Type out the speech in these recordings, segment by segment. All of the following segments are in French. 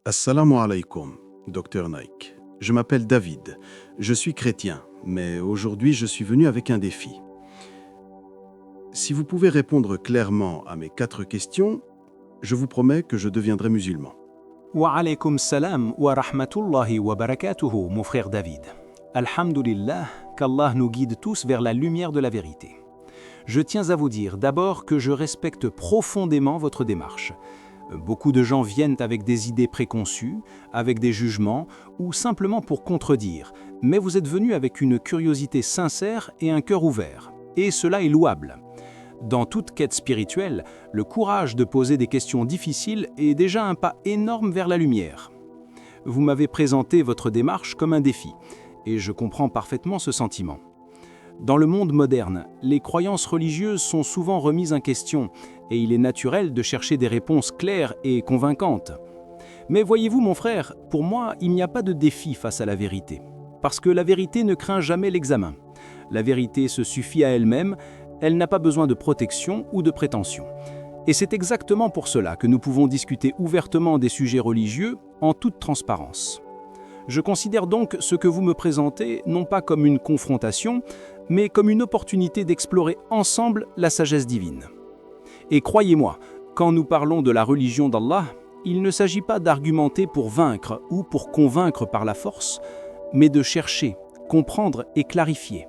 Assalamu alaikum, docteur Naik. Je m'appelle David. Je suis chrétien, mais aujourd'hui je suis venu avec un défi. Si vous pouvez répondre clairement à mes 4 questions, je vous promets que je deviendrai musulman. Wa alaykum salam wa rahmatullahi wa barakatuhu, mon frère David. Alhamdulillah, qu'Allah nous guide tous vers la lumière de la vérité. Je tiens à vous dire d'abord que je respecte profondément votre démarche. Beaucoup de gens viennent avec des idées préconçues, avec des jugements ou simplement pour contredire, mais vous êtes venus avec une curiosité sincère et un cœur ouvert. Et cela est louable. Dans toute quête spirituelle, le courage de poser des questions difficiles est déjà un pas énorme vers la lumière. Vous m'avez présenté votre démarche comme un défi, et je comprends parfaitement ce sentiment. Dans le monde moderne, les croyances religieuses sont souvent remises en question, et il est naturel de chercher des réponses claires et convaincantes. Mais voyez-vous mon frère, pour moi, il n'y a pas de défi face à la vérité, parce que la vérité ne craint jamais l'examen. La vérité se suffit à elle-même. Elle n'a pas besoin de protection ou de prétention. Et c'est exactement pour cela que nous pouvons discuter ouvertement des sujets religieux en toute transparence. Je considère donc ce que vous me présentez non pas comme une confrontation, mais comme une opportunité d'explorer ensemble la sagesse divine. Et croyez-moi, quand nous parlons de la religion d'Allah, il ne s'agit pas d'argumenter pour vaincre ou pour convaincre par la force, mais de chercher, comprendre et clarifier.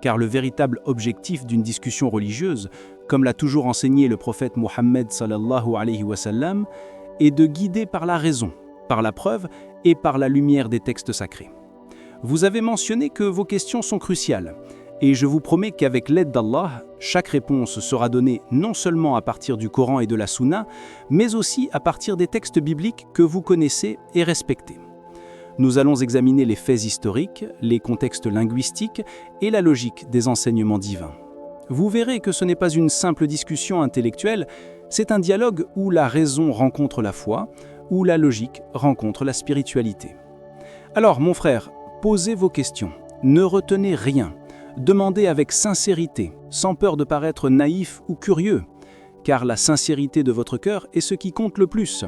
Car le véritable objectif d'une discussion religieuse, comme l'a toujours enseigné le prophète Mohammed sallallahu alayhi wa sallam, est de guider par la raison, par la preuve et par la lumière des textes sacrés. Vous avez mentionné que vos questions sont cruciales, et je vous promets qu'avec l'aide d'Allah, chaque réponse sera donnée non seulement à partir du Coran et de la Sunna, mais aussi à partir des textes bibliques que vous connaissez et respectez. Nous allons examiner les faits historiques, les contextes linguistiques et la logique des enseignements divins. Vous verrez que ce n'est pas une simple discussion intellectuelle, c'est un dialogue où la raison rencontre la foi, où la logique rencontre la spiritualité. Alors, mon frère, posez vos questions, ne retenez rien, demandez avec sincérité, sans peur de paraître naïf ou curieux, car la sincérité de votre cœur est ce qui compte le plus.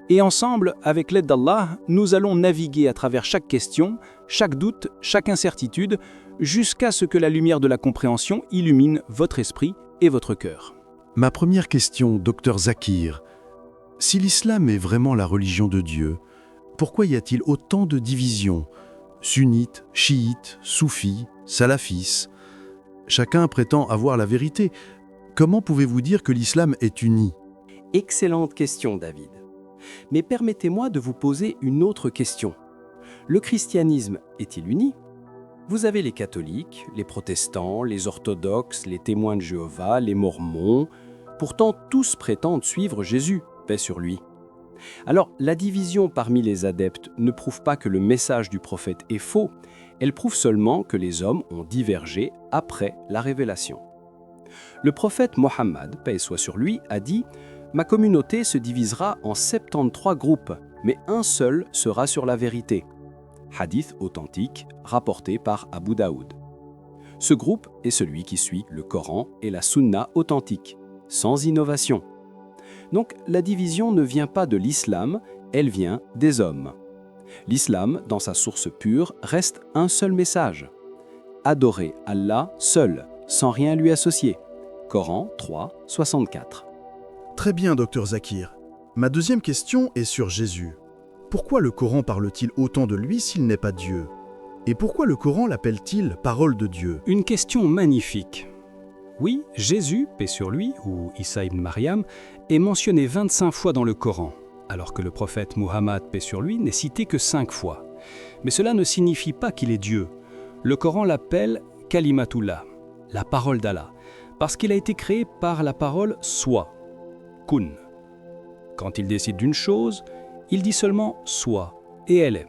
Et ensemble, avec l'aide d'Allah, nous allons naviguer à travers chaque question, chaque doute, chaque incertitude, jusqu'à ce que la lumière de la compréhension illumine votre esprit et votre cœur. Ma première question, docteur Zakir. Si l'islam est vraiment la religion de Dieu, pourquoi y a-t-il autant de divisions? Sunnites, chiites, soufis, salafis. Chacun prétend avoir la vérité. Comment pouvez-vous dire que l'islam est uni? Excellente question, David. Mais permettez-moi de vous poser une autre question. Le christianisme est-il uni? Vous avez les catholiques, les protestants, les orthodoxes, les témoins de Jéhovah, les mormons. Pourtant, tous prétendent suivre Jésus, paix sur lui. Alors, la division parmi les adeptes ne prouve pas que le message du prophète est faux, elle prouve seulement que les hommes ont divergé après la révélation. Le prophète Mohammed, paix soit sur lui, a dit « Ma communauté se divisera en 73 groupes, mais un seul sera sur la vérité. » Hadith authentique rapporté par Abu Daoud. Ce groupe est celui qui suit le Coran et la Sunna authentique, sans innovation. Donc la division ne vient pas de l'islam, elle vient des hommes. L'islam, dans sa source pure, reste un seul message. Adorer Allah seul, sans rien lui associer. Coran 3, 64. Très bien, docteur Zakir. Ma deuxième question est sur Jésus. Pourquoi le Coran parle-t-il autant de lui s'il n'est pas Dieu? Et pourquoi le Coran l'appelle-t-il parole de Dieu? Une question magnifique. Oui, Jésus, paix sur lui, ou Issa ibn Maryam, est mentionné 25 fois dans le Coran, alors que le prophète Muhammad, paix sur lui, n'est cité que 5 fois. Mais cela ne signifie pas qu'il est Dieu. Le Coran l'appelle Kalimatullah, la parole d'Allah, parce qu'il a été créé par la parole soit, kun. Quand il décide d'une chose, il dit seulement soit, et elle est.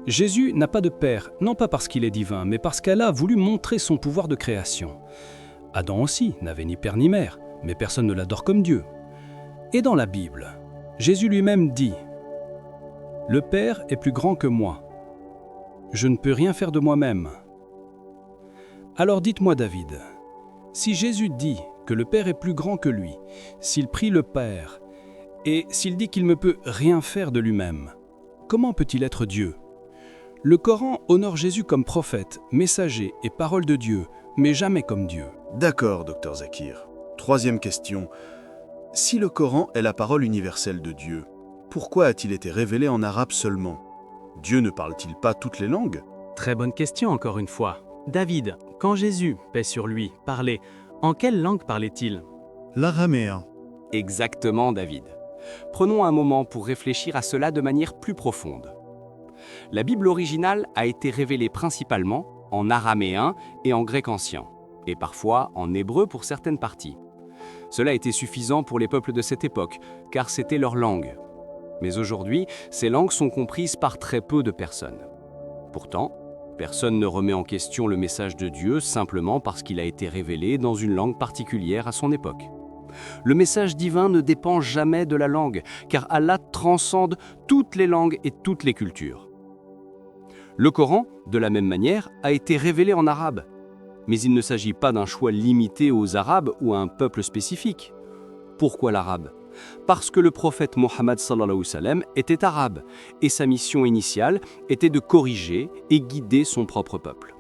Jésus n'a pas de père, non pas parce qu'il est divin, mais parce qu'Allah a voulu montrer son pouvoir de création. Adam aussi n'avait ni père ni mère, mais personne ne l'adore comme Dieu. Et dans la Bible, Jésus lui-même dit « Le Père est plus grand que moi. Je ne peux rien faire de moi-même. » Alors dites-moi David, si Jésus dit que le Père est plus grand que lui, s'il prie le Père, Et s'il dit qu'il ne peut rien faire de lui-même, comment peut-il être Dieu? Le Coran honore Jésus comme prophète, messager et parole de Dieu, mais jamais comme Dieu. D'accord, docteur Zakir. Troisième question. Si le Coran est la parole universelle de Dieu, pourquoi a-t-il été révélé en arabe seulement? Dieu ne parle-t-il pas toutes les langues? Très bonne question encore une fois. David, quand Jésus, paix sur lui, parlait, en quelle langue parlait-il? L'araméen. Exactement, David. Prenons un moment pour réfléchir à cela de manière plus profonde. La Bible originale a été révélée principalement en araméen et en grec ancien, et parfois en hébreu pour certaines parties. Cela était suffisant pour les peuples de cette époque, car c'était leur langue. Mais aujourd'hui, ces langues sont comprises par très peu de personnes. Pourtant, personne ne remet en question le message de Dieu simplement parce qu'il a été révélé dans une langue particulière à son époque. Le message divin ne dépend jamais de la langue, car Allah transcende toutes les langues et toutes les cultures. Le Coran, de la même manière, a été révélé en arabe. Mais il ne s'agit pas d'un choix limité aux Arabes ou à un peuple spécifique. Pourquoi l'arabe? Parce que le prophète Mohammed sallallahu alayhi wa sallam était arabe, et sa mission initiale était de corriger et guider son propre peuple.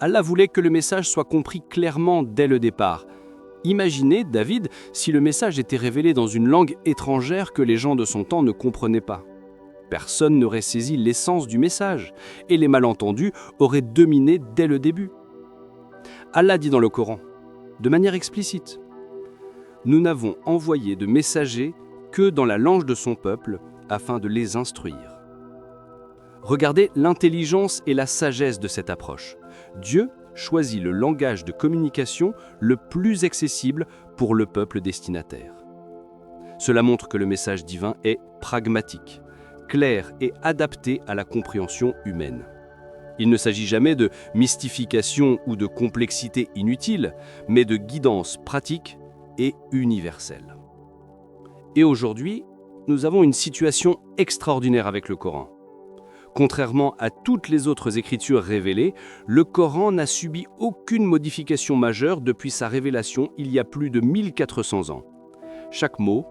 Allah voulait que le message soit compris clairement dès le départ. Imaginez, David, si le message était révélé dans une langue étrangère que les gens de son temps ne comprenaient pas. Personne n'aurait saisi l'essence du message, et les malentendus auraient dominé dès le début. Allah dit dans le Coran, de manière explicite, « Nous n'avons envoyé de messagers que dans la langue de son peuple, afin de les instruire. » Regardez l'intelligence et la sagesse de cette approche. Dieu choisit le langage de communication le plus accessible pour le peuple destinataire. Cela montre que le message divin est pragmatique, clair et adapté à la compréhension humaine. Il ne s'agit jamais de mystification ou de complexité inutile, mais de guidance pratique et universelle. Et aujourd'hui, nous avons une situation extraordinaire avec le Coran. Contrairement à toutes les autres écritures révélées, le Coran n'a subi aucune modification majeure depuis sa révélation il y a plus de 1400 ans. Chaque mot,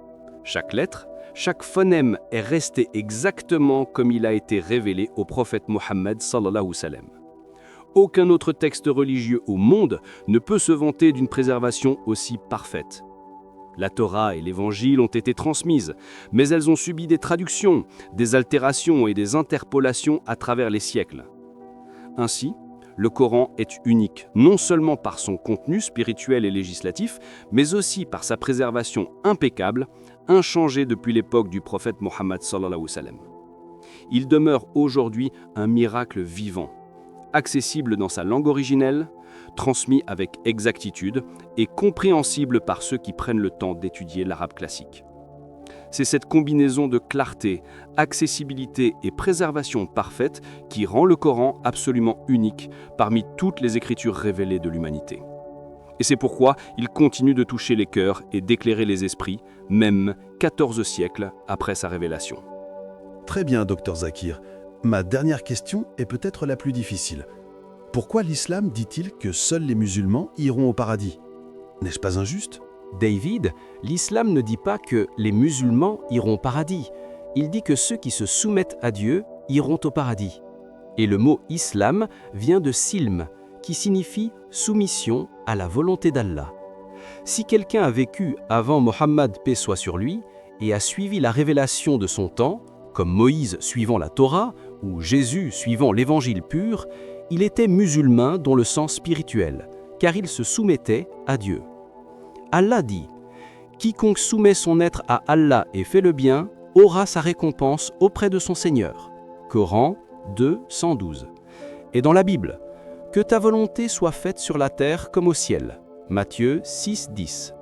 chaque lettre, chaque phonème est resté exactement comme il a été révélé au prophète Mohammed sallallahu alayhi wa sallam. Aucun autre texte religieux au monde ne peut se vanter d'une préservation aussi parfaite. La Torah et l'Évangile ont été transmises, mais elles ont subi des traductions, des altérations et des interpolations à travers les siècles. Ainsi, le Coran est unique, non seulement par son contenu spirituel et législatif, mais aussi par sa préservation impeccable, inchangée depuis l'époque du prophète Mohammed sallallahu alayhi wa sallam. Il demeure aujourd'hui un miracle vivant, accessible dans sa langue originelle, transmis avec exactitude et compréhensible par ceux qui prennent le temps d'étudier l'arabe classique. C'est cette combinaison de clarté, accessibilité et préservation parfaite qui rend le Coran absolument unique parmi toutes les écritures révélées de l'humanité. Et c'est pourquoi il continue de toucher les cœurs et d'éclairer les esprits, même 14 siècles après sa révélation. Très bien, docteur Zakir. Ma dernière question est peut-être la plus difficile. Pourquoi l'islam dit-il que seuls les musulmans iront au paradis? N'est-ce pas injuste? David, l'islam ne dit pas que les musulmans iront au paradis. Il dit que ceux qui se soumettent à Dieu iront au paradis. Et le mot islam vient de silm, qui signifie soumission à la volonté d'Allah. Si quelqu'un a vécu avant Mohammed, paix soit sur lui, et a suivi la révélation de son temps, comme Moïse suivant la Torah ou Jésus suivant l'évangile pur, il était musulman dans le sens spirituel, car il se soumettait à Dieu. Allah dit « Quiconque soumet son être à Allah et fait le bien, aura sa récompense auprès de son Seigneur. » Coran 2, 112. Et dans la Bible, « Que ta volonté soit faite sur la terre comme au ciel. » Matthieu 6, 10.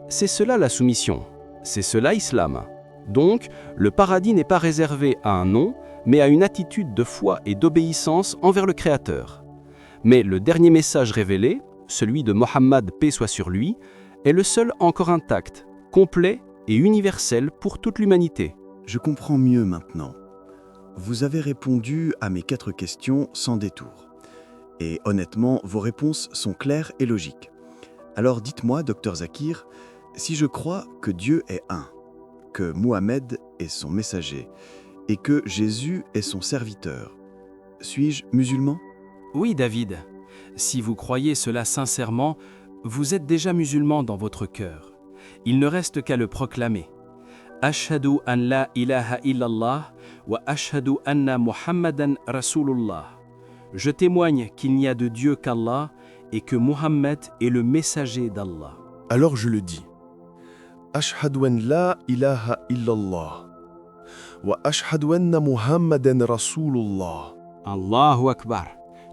C'est cela la soumission, c'est cela l'islam. Donc, le paradis n'est pas réservé à un nom, mais à une attitude de foi et d'obéissance envers le Créateur. Mais le dernier message révélé, celui de Mohammed, paix soit sur lui, est le seul encore intact, complet et universel pour toute l'humanité. Je comprends mieux maintenant. Vous avez répondu à mes 4 questions sans détour. Et honnêtement, vos réponses sont claires et logiques. Alors dites-moi, docteur Zakir, si je crois que Dieu est un, que Mohammed est son messager et que Jésus est son serviteur. Suis-je musulman? Oui, David. Si vous croyez cela sincèrement, vous êtes déjà musulman dans votre cœur. Il ne reste qu'à le proclamer. Ashhadu an la ilaha illallah wa ashhadu anna Muhammadan Rasulullah. Je témoigne qu'il n'y a de Dieu qu'Allah et que Muhammad est le messager d'Allah. Alors je le dis. Ashhadu an la ilaha illallah. Wa ashhadu anna Muhammadan Rasulullah. Allahu Akbar.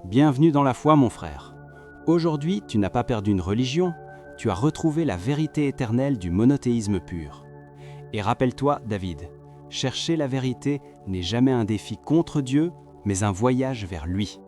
Bienvenue dans la foi, mon frère. Aujourd'hui, tu n'as pas perdu une religion, tu as retrouvé la vérité éternelle du monothéisme pur. Et rappelle-toi, David, chercher la vérité n'est jamais un défi contre Dieu, mais un voyage vers lui.